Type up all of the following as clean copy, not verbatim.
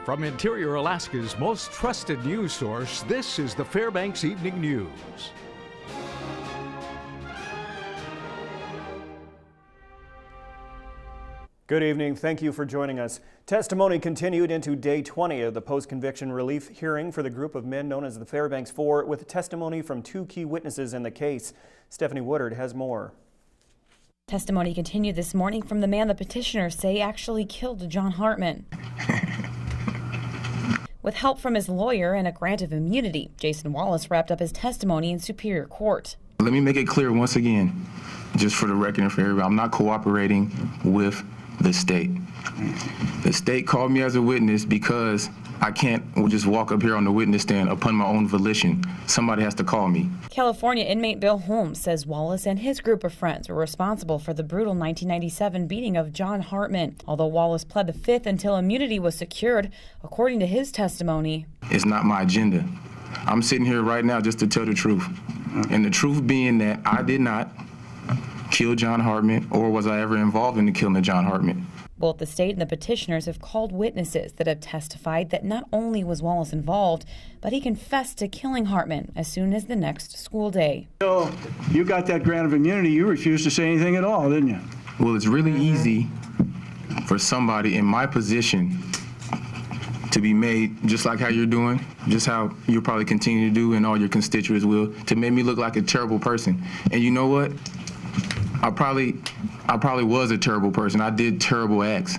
From Interior Alaska's most trusted news source, this is the Fbx Evening News. Good evening. Thank you for joining us. Testimony continued into day 20 of the post-conviction relief hearing for the group of men known as the Fbx Four, with testimony from two key witnesses in the case. Stephanie Woodard has more. Testimony continued this morning from the man the petitioners say actually killed John Hartman. With help from his lawyer and a grant of immunity, Jason Wallace wrapped up his testimony in Superior Court. Let me make it clear once again, just for the record and for everybody, I'm not cooperating with the state. The state called me as a witness because I can't just walk up here on the witness stand upon my own volition. Somebody has to call me. California inmate Bill Holmes says Wallace and his group of friends were responsible for the brutal 1997 beating of John Hartman. Although Wallace pled the fifth until immunity was secured, according to his testimony. It's not my agenda. I'm sitting here right now just to tell the truth. And the truth being that I did not kill John Hartman, or was I ever involved in the killing of John Hartman. Both the state and the petitioners have called witnesses that have testified that not only was Wallace involved, but he confessed to killing Hartman as soon as the next school day. So you got that grant of immunity, you refused to say anything at all, didn't you? Well, it's really easy for somebody in my position to be made, just like how you're doing, just how you'll probably continue to do and all your constituents will, to make me look like a terrible person. And you know what? I probably was a terrible person. I did terrible acts,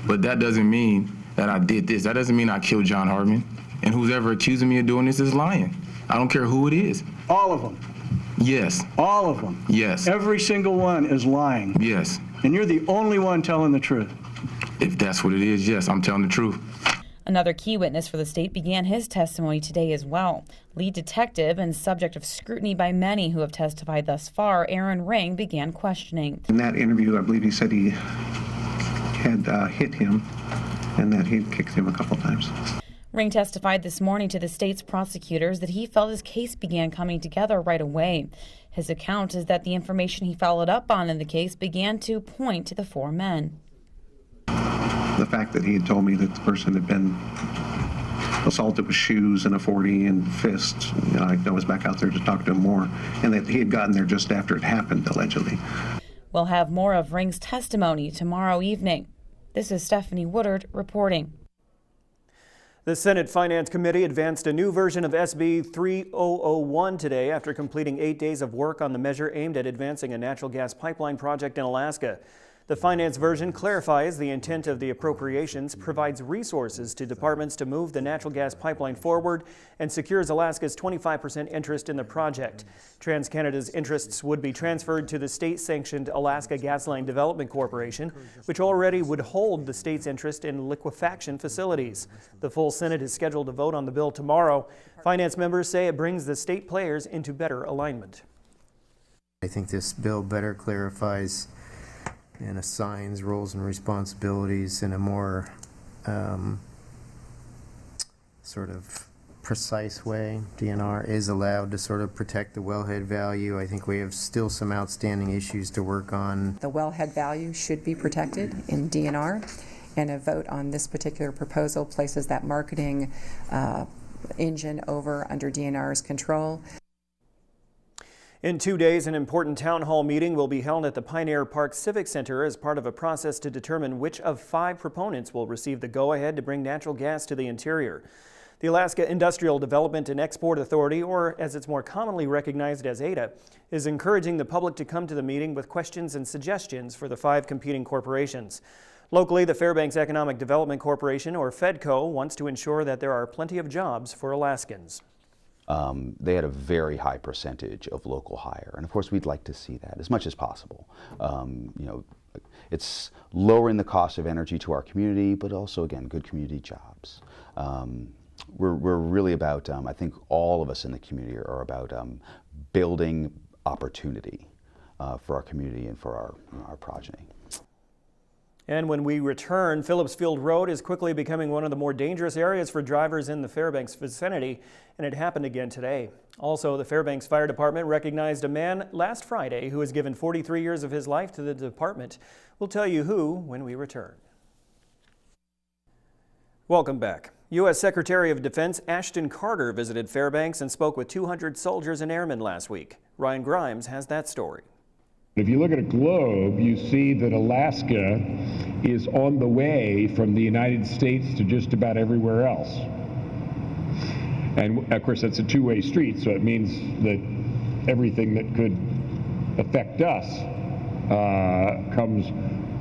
but that doesn't mean that I did this. That doesn't mean I killed John Hartman. And who's ever accusing me of doing this is lying. I don't care who it is. All of them? Yes. All of them? Yes. Every single one is lying? Yes. And you're the only one telling the truth? If that's what it is, yes, I'm telling the truth. Another key witness for the state began his testimony today as well. Lead detective and subject of scrutiny by many who have testified thus far, Aaron Ring, began questioning. In that interview, I believe he said he had hit him and that he'd kicked him a couple times. Ring testified this morning to the state's prosecutors that he felt his case began coming together right away. His account is that the information he followed up on in the case began to point to the four men. The fact that he had told me that the person had been assaulted with shoes and a 40 and fists, I was back out there to talk to him more, and that he had gotten there just after it happened, allegedly. We'll have more of Ring's testimony tomorrow evening. This is Stephanie Woodard reporting. The Senate Finance Committee advanced a new version of SB 3001 today after completing 8 days of work on the measure aimed at advancing a natural gas pipeline project in Alaska. The finance version clarifies the intent of the appropriations, provides resources to departments to move the natural gas pipeline forward, and secures Alaska's 25% interest in the project. TransCanada's interests would be transferred to the state-sanctioned Alaska Gasline Development Corporation, which already would hold the state's interest in liquefaction facilities. The full Senate is scheduled to vote on the bill tomorrow. Finance members say it brings the state players into better alignment. I think this bill better clarifies and assigns roles and responsibilities in a more sort of precise way. DNR is allowed to sort of protect the wellhead value. I think we have still some outstanding issues to work on. The wellhead value should be protected in DNR, and a vote on this particular proposal places that marketing engine under DNR's control. In 2 days, an important town hall meeting will be held at the Pioneer Park Civic Center as part of a process to determine which of 5 proponents will receive the go-ahead to bring natural gas to the interior. The Alaska Industrial Development and Export Authority, or as it's more commonly recognized as ADA, is encouraging the public to come to the meeting with questions and suggestions for the 5 competing corporations. Locally, the Fbx Economic Development Corporation, or FEDCO, wants to ensure that there are plenty of jobs for Alaskans. They had a very high percentage of local hire, and of course we'd like to see that as much as possible. It's lowering the cost of energy to our community, but also, again, good community jobs. We're really about, I think all of us in the community are about building opportunity for our community and for our progeny. And when we return, Phillipsfield Road is quickly becoming one of the more dangerous areas for drivers in the Fairbanks vicinity, and it happened again today. Also, the Fairbanks Fire Department recognized a man last Friday who has given 43 years of his life to the department. We'll tell you who when we return. Welcome back. U.S. Secretary of Defense Ashton Carter visited Fairbanks and spoke with 200 soldiers and airmen last week. Ryan Grimes has that story. If you look at a globe, you see that Alaska is on the way from the United States to just about everywhere else. And of course, that's a two-way street, so it means that everything that could affect us comes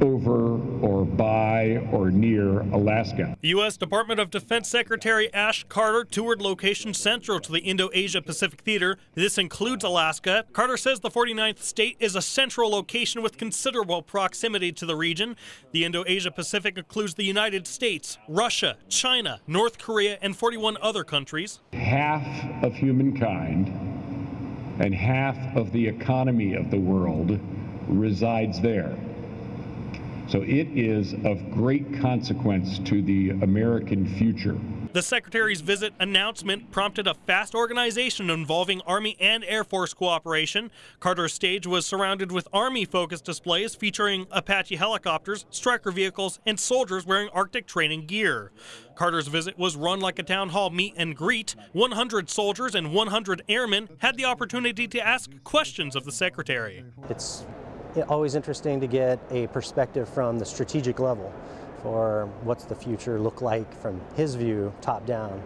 over or by or near Alaska. The U.S. Department of Defense Secretary Ash Carter toured locations central to the Indo-Asia-Pacific Theater. This includes Alaska. Carter says the 49th state is a central location with considerable proximity to the region. The Indo-Asia-Pacific includes the United States, Russia, China, North Korea, and 41 other countries. Half of humankind and half of the economy of the world resides there. So it is of great consequence to the American future. The Secretary's visit announcement prompted a fast organization involving Army and Air Force cooperation. Carter's stage was surrounded with Army-focused displays featuring Apache helicopters, Stryker vehicles, and soldiers wearing Arctic training gear. Carter's visit was run like a town hall meet and greet. 100 soldiers and 100 airmen had the opportunity to ask questions of the Secretary. It's always interesting to get a perspective from the strategic level for what's the future look like from his view, top down.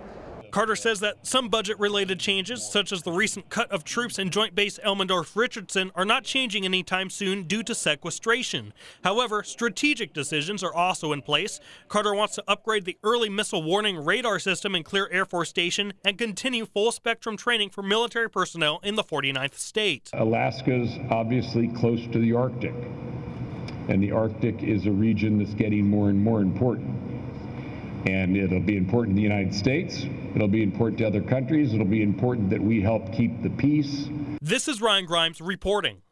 Carter says that some budget-related changes, such as the recent cut of troops in Joint Base Elmendorf-Richardson, are not changing anytime soon due to sequestration. However, strategic decisions are also in place. Carter wants to upgrade the early missile warning radar system in Clear Air Force Station and continue full-spectrum training for military personnel in the 49th state. Alaska's obviously close to the Arctic, and the Arctic is a region that's getting more and more important. And it'll be important to the United States, it'll be important to other countries, it'll be important that we help keep the peace. This is Ryan Grimes reporting.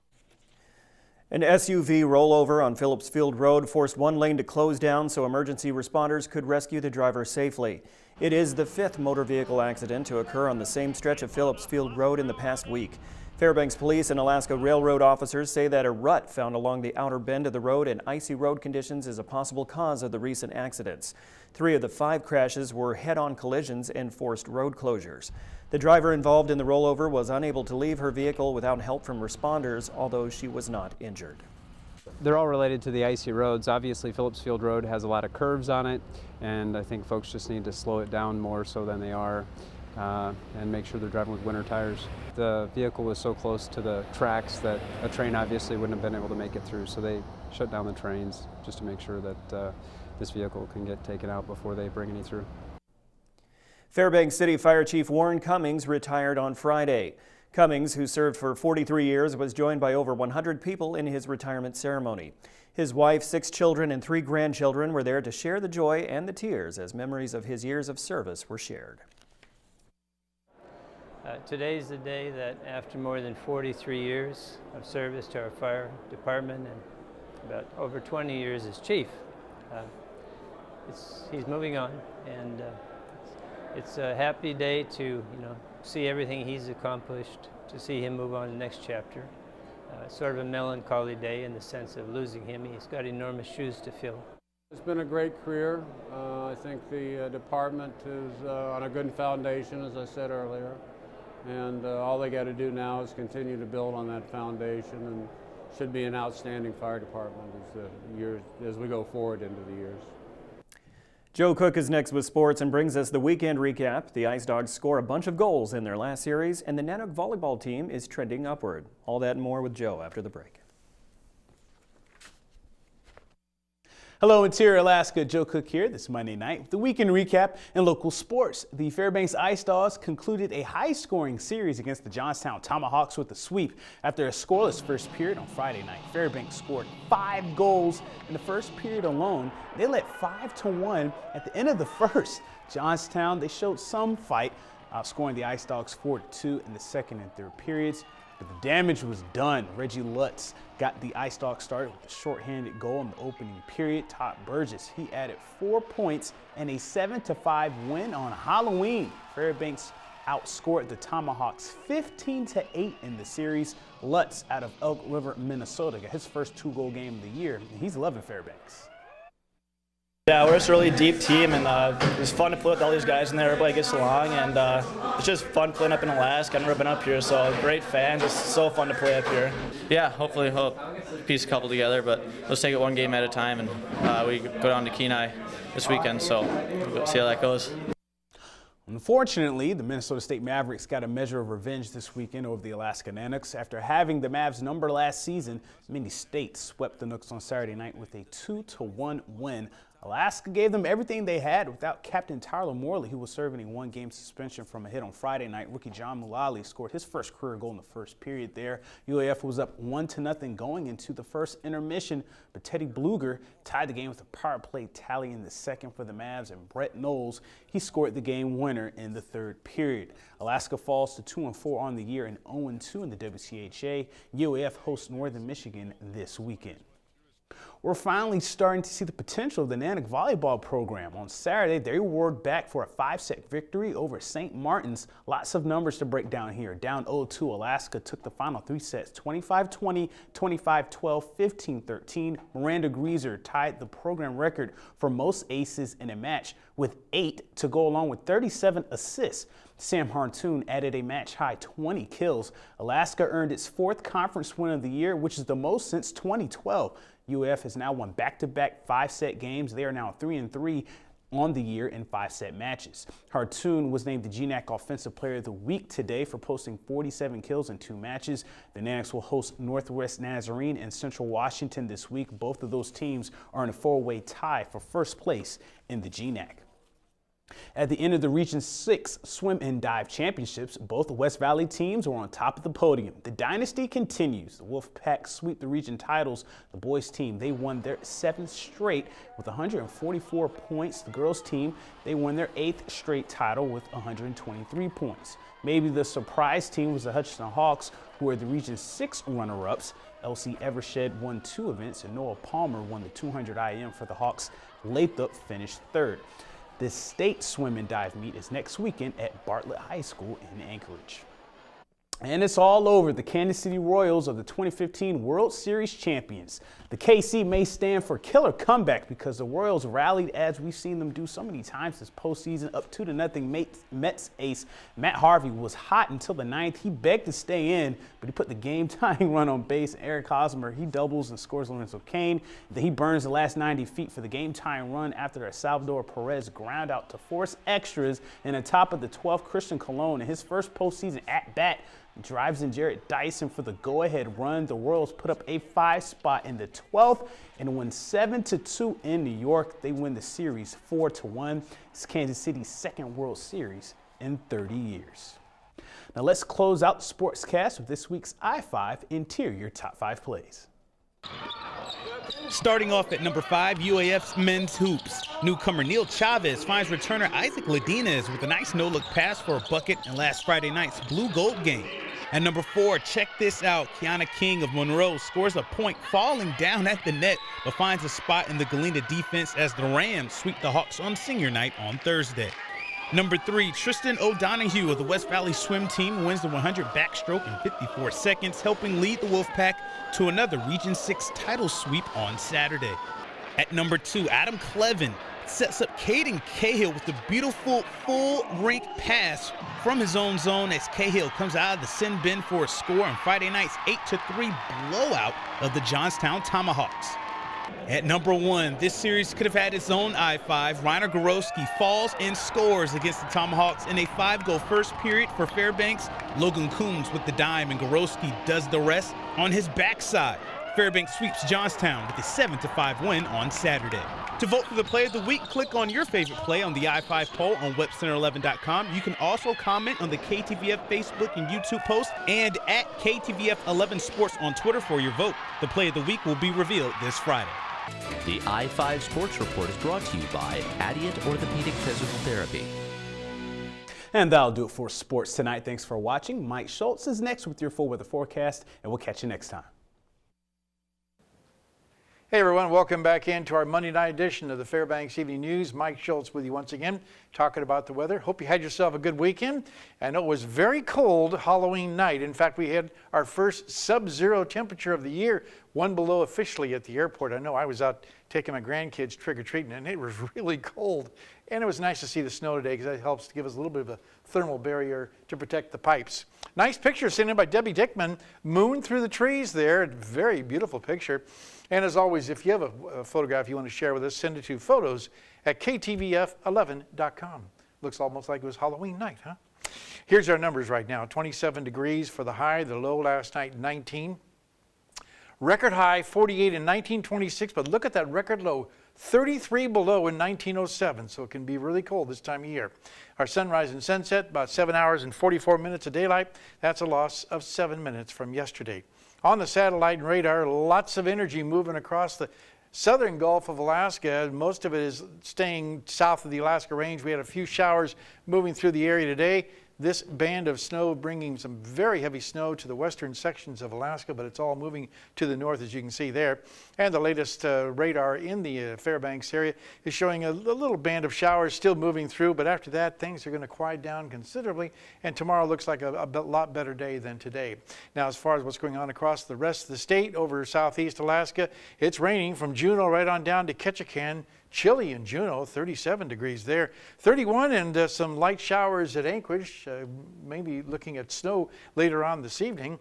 An SUV rollover on Phillips Field Road forced one lane to close down so emergency responders could rescue the driver safely. It is the 5th motor vehicle accident to occur on the same stretch of Phillips Field Road in the past week. Fairbanks Police and Alaska Railroad officers say that a rut found along the outer bend of the road and icy road conditions is a possible cause of the recent accidents. 3 of the 5 crashes were head-on collisions and forced road closures. The driver involved in the rollover was unable to leave her vehicle without help from responders, although she was not injured. They're all related to the icy roads. Obviously, Phillips Field Road has a lot of curves on it, and I think folks just need to slow it down more so than they are. And make sure they're driving with winter tires. The vehicle was so close to the tracks that a train obviously wouldn't have been able to make it through, so they shut down the trains just to make sure that this vehicle can get taken out before they bring any through. Fairbanks City Fire Chief Warren Cummings retired on Friday. Cummings, who served for 43 years, was joined by over 100 people in his retirement ceremony. His wife, 6 children, and 3 grandchildren were there to share the joy and the tears as memories of his years of service were shared. Today's the day that after more than 43 years of service to our fire department and about over 20 years as chief, he's moving on, and it's a happy day to see everything he's accomplished, to see him move on to the next chapter. Sort of a melancholy day in the sense of losing him. He's got enormous shoes to fill. It's been a great career. I think the department is on a good foundation, as I said earlier. And all they got to do now is continue to build on that foundation, and should be an outstanding fire department as we go forward into the years. Joe Cook is next with sports and brings us the weekend recap. The Ice Dogs score a bunch of goals in their last series, and the Nanook volleyball team is trending upward. All that and more with Joe after the break. Hello, Interior Alaska. Joe Cook here this Monday night with the weekend recap and local sports. The Fairbanks Ice Dogs concluded a high-scoring series against the Johnstown Tomahawks with a sweep after a scoreless first period on Friday night. Fairbanks scored 5 goals in the first period alone. They led 5-1 at the end of the first. Johnstown, they showed some fight, outscoring the Ice Dogs 4-2 in the second and third periods. But the damage was done. Reggie Lutz got the Ice Dogs started with a shorthanded goal in the opening period. Todd Burgess, he added 4 points and a 7-5 win on Halloween. Fairbanks outscored the Tomahawks 15-8 in the series. Lutz out of Elk River, Minnesota, got his first 2-goal game of the year, and he's loving Fairbanks. Yeah, we're just a really deep team, and it's fun to play with all these guys in there. Everybody gets along, and it's just fun playing up in Alaska. I've never been up here, so great fans. It's so fun to play up here. Yeah, hopefully we'll piece a couple together, but let's take it one game at a time, and we go down to Kenai this weekend, so we'll see how that goes. Unfortunately, the Minnesota State Mavericks got a measure of revenge this weekend over the Alaska Nanooks. After having the Mavs number last season, Mini State swept the Nooks on Saturday night with a 2-1 win. Alaska gave them everything they had without Captain Tyler Morley, who was serving a one-game suspension from a hit on Friday night. Rookie John Mullally scored his first career goal in the first period there. UAF was up 1-0 going into the first intermission, but Teddy Bluger tied the game with a power play tally in the second for the Mavs, and Brett Knowles, he scored the game winner in the third period. Alaska falls to 2-4 on the year and 0-2 in the WCHA. UAF hosts Northern Michigan this weekend. We're finally starting to see the potential of the Nanook volleyball program. On Saturday, they roared back for a 5-set victory over St. Martin's. Lots of numbers to break down here. Down 0-2, Alaska took the final 3 sets, 25-20, 25-12, 15-13. Miranda Greaser tied the program record for most aces in a match with 8 to go along with 37 assists. Sam Hartoon added a match-high 20 kills. Alaska earned its 4th conference win of the year, which is the most since 2012. UAF has now won back-to-back 5-set games. They are now 3-3 on the year in 5-set matches. Hartoon was named the GNAC Offensive Player of the Week today for posting 47 kills in 2 matches. The Nanooks will host Northwest Nazarene and Central Washington this week. Both of those teams are in a 4-way tie for first place in the GNAC. At the end of the Region 6 Swim and Dive Championships, both West Valley teams were on top of the podium. The dynasty continues. The Wolfpack sweep the region titles. The boys team, they won their 7th straight with 144 points. The girls team, they won their 8th straight title with 123 points. Maybe the surprise team was the Hutchinson Hawks, who are the Region 6 runner-ups. LC Evershed won 2 events, and Noah Palmer won the 200 IM for the Hawks. Lathrop finished 3rd. The state swim and dive meet is next weekend at Bartlett High School in Anchorage. And it's all over. The Kansas City Royals are the 2015 World Series champions. The KC may stand for killer comeback because the Royals rallied as we've seen them do so many times this postseason. Up 2-0, Mets ace Matt Harvey was hot until the 9th. He begged to stay in, but he put the game-tying run on base. Eric Hosmer, he doubles and scores Lorenzo Cain. Then he burns the last 90 feet for the game-tying run after a Salvador Perez ground out to force extras. And on top of the 12th, Christian Colon, in his first postseason at-bat, drives in Jarrett Dyson for the go-ahead run. The Royals put up a 5 spot in the 12th and win 7-2 in New York. They win the series 4-1. It's Kansas City's 2nd World Series in 30 years. Now let's close out the Sportscast with this week's I-5 Interior Top 5 Plays. Starting off at number 5, UAF's men's hoops. Newcomer Neil Chavez finds returner Isaac Ladinez with a nice no-look pass for a bucket in last Friday night's blue-gold game. At number 4, check this out. Kiana King of Monroe scores a point falling down at the net, but finds a spot in the Galena defense as the Rams sweep the Hawks on senior night on Thursday. Number 3, Tristan O'Donohue of the West Valley swim team wins the 100 backstroke in 54 seconds, helping lead the Wolfpack to another Region 6 title sweep on Saturday. At number 2, Adam Clevin sets up Caden Cahill with the beautiful full rink pass from his own zone as Cahill comes out of the sin bin for a score on Friday night's 8-3 blowout of the Johnstown Tomahawks. At number 1, this series could have had its own I-5. Reiner Gorowski falls and scores against the Tomahawks in a 5-goal first period for Fairbanks. Logan Coombs with the dime, and Gorowski does the rest on his backside. Fairbanks sweeps Johnstown with a 7-5 win on Saturday. To vote for the Play of the Week, click on your favorite play on the I-5 poll on webcenter11.com. You can also comment on the KTVF Facebook and YouTube post and at KTVF11 Sports on Twitter for your vote. The Play of the Week will be revealed this Friday. The I-5 Sports Report is brought to you by Adient Orthopedic Physical Therapy. And that'll do it for sports tonight. Thanks for watching. Mike Schultz is next with your full weather forecast, and we'll catch you next time. Hey everyone, welcome back into our Monday night edition of the Fbx Evening News. Mike Schultz with you once again, talking about the weather. Hope you had yourself a good weekend. I know it was very cold Halloween night. In fact, we had our first sub-zero temperature of the year, 1 below officially at the airport. I know I was out taking my grandkids trick-or-treating, and it was really cold. And it was nice to see the snow today because that helps to give us a little bit of a thermal barrier to protect the pipes. Nice picture sent in by Debbie Dickman. Moon through the trees there. Very beautiful picture. And as always, if you have a photograph you want to share with us, send it to photos@ktvf11.com. Looks almost like it was Halloween night, huh? Here's our numbers right now. 27 degrees for the high. The low last night, 19. Record high, 48 in 1926. But look at that record low, 33 below in 1907. So it can be really cold this time of year. Our sunrise and sunset, about 7 hours and 44 minutes of daylight. That's a loss of 7 minutes from yesterday. On the satellite and radar, lots of energy moving across the southern Gulf of Alaska. Most of it is staying south of the Alaska Range. We had a few showers moving through the area today. This band of snow bringing some very heavy snow to the western sections of Alaska, but it's all moving to the north, as you can see there. And the latest radar in the Fairbanks area is showing a little band of showers still moving through, but after that, things are going to quiet down considerably, and tomorrow looks like a lot better day than today. Now, as far as what's going on across the rest of the state, over southeast Alaska, it's raining from Juneau right on down to Ketchikan. Chilly in Juneau, 37 degrees there. 31 and some light showers at Anchorage, maybe looking at snow later on this evening.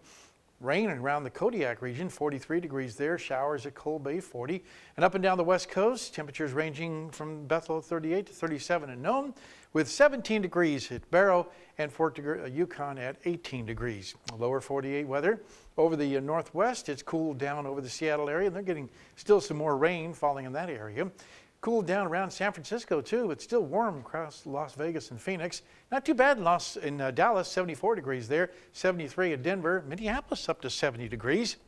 Rain around the Kodiak region, 43 degrees there. Showers at Cold Bay, 40. And up and down the west coast, temperatures ranging from Bethel, 38 to 37 in Nome, with 17 degrees at Barrow and Fort Yukon at 18 degrees. Lower 48 weather. Over the northwest, it's cooled down over the Seattle area, and they're getting still some more rain falling in that area. Cooled down around San Francisco too. It's still warm across Las Vegas and Phoenix. Not too bad in Dallas, 74 degrees there. 73 at Denver. Minneapolis up to 70 degrees.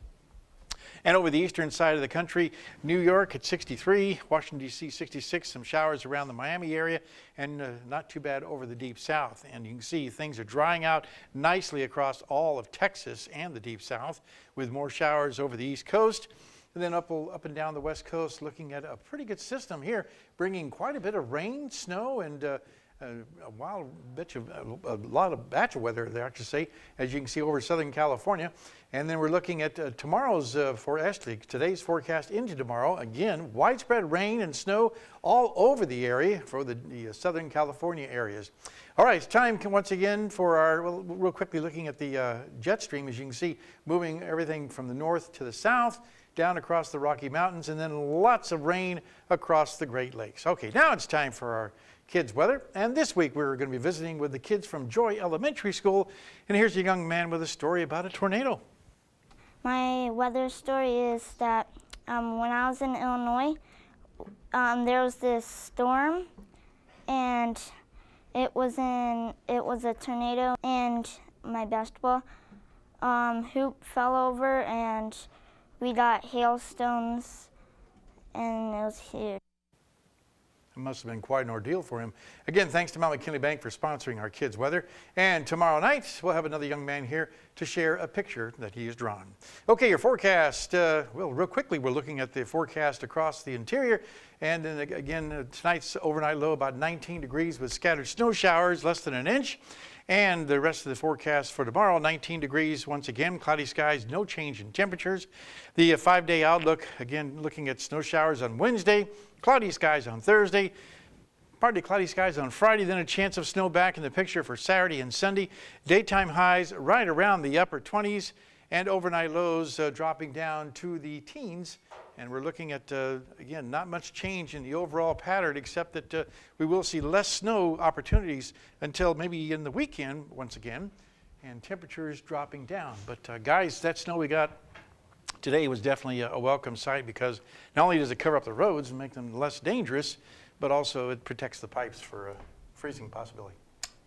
And over the eastern side of the country, New York at 63, Washington, D.C. 66, some showers around the Miami area, and not too bad over the deep south. And you can see things are drying out nicely across all of Texas and the deep south, with more showers over the east coast. And then up and down the west coast, looking at a pretty good system here, bringing quite a bit of rain, snow, and a lot of batch of weather there, I should say, as you can see over Southern California. And then we're looking at tomorrow's today's forecast into tomorrow. Again, widespread rain and snow all over the area for the Southern California areas. All right, it's time once again for real quickly looking at the jet stream, as you can see, moving everything from the north to the south, down across the Rocky Mountains, and then lots of rain across the Great Lakes. Okay, now it's time for our kids' weather. And this week we're going to be visiting with the kids from Joy Elementary School. And here's a young man with a story about a tornado. My weather story is that when I was in Illinois, there was this storm, and it was a tornado, and my basketball hoop fell over, and we got hailstones, and it was huge. It must have been quite an ordeal for him. Again, thanks to Mount McKinley Bank for sponsoring our kids' weather. And tomorrow night, we'll have another young man here to share a picture that he has drawn. Okay, your forecast. Real quickly, we're looking at the forecast across the interior. And then again, tonight's overnight low about 19 degrees with scattered snow showers, less than an inch. And the rest of the forecast for tomorrow, 19 degrees once again, cloudy skies, no change in temperatures. The 5-day outlook, again, looking at snow showers on Wednesday, cloudy skies on Thursday, partly cloudy skies on Friday, then a chance of snow back in the picture for Saturday and Sunday. Daytime highs right around the upper 20s, and overnight lows dropping down to the teens. And we're looking at, again, not much change in the overall pattern, except that we will see less snow opportunities until maybe in the weekend once again, and temperatures dropping down. But guys, that snow we got today was definitely a welcome sight, because not only does it cover up the roads and make them less dangerous, but also it protects the pipes for a freezing possibility.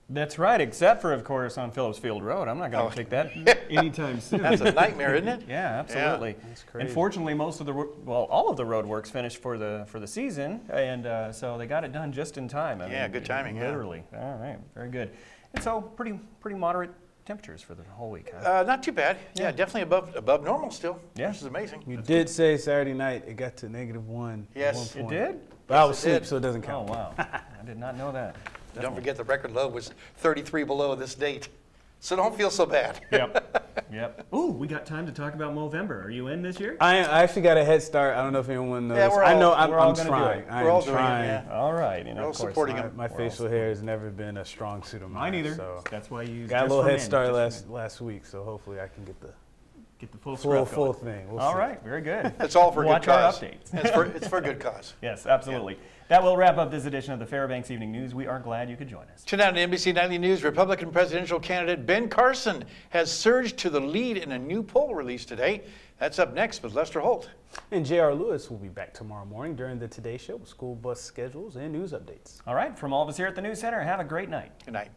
That's right, except for, of course, on Phillips Field Road. I'm not going to take that anytime soon. That's a nightmare, isn't it? Yeah, absolutely. Yeah. That's crazy. And fortunately, all of the road work's finished for the season, and so they got it done just in time. Good timing. Literally. Yeah. All right, very good. And so pretty moderate temperatures for the whole week, huh? Not too bad. Yeah, definitely above normal still. Yeah. Which is amazing. You did say Saturday night it got to -1. Yes. At one It point. did? But I Yes, was it asleep, did. so it doesn't count. Oh, wow. I did not know that. Don't forget the record low was 33 below this date. So don't feel so bad. Yep. Ooh, we got time to talk about Movember. Are you in this year? I actually got a head start. I don't know if anyone knows. Yeah, we're I know all- I'm we're all trying. gonna do it. I We're am all doing it, trying. yeah. All right. We're all supporting him. My facial hair has never been a strong suit of mine. Mine either. So That's why you use got a just little for head men, start just for last week, so hopefully I can get the full full thing. We'll All see. right, very good. It's all for Watch good our cause. updates. It's for a good cause. Yes, absolutely. That will wrap up this edition of the Fbx Evening News. We are glad you could join us. Tonight on NBC Nightly News, Republican presidential candidate Ben Carson has surged to the lead in a new poll released today. That's up next with Lester Holt. And J.R. Lewis will be back tomorrow morning during the Today Show with school bus schedules and news updates. All right, from all of us here at the News Center, have a great night. Good night.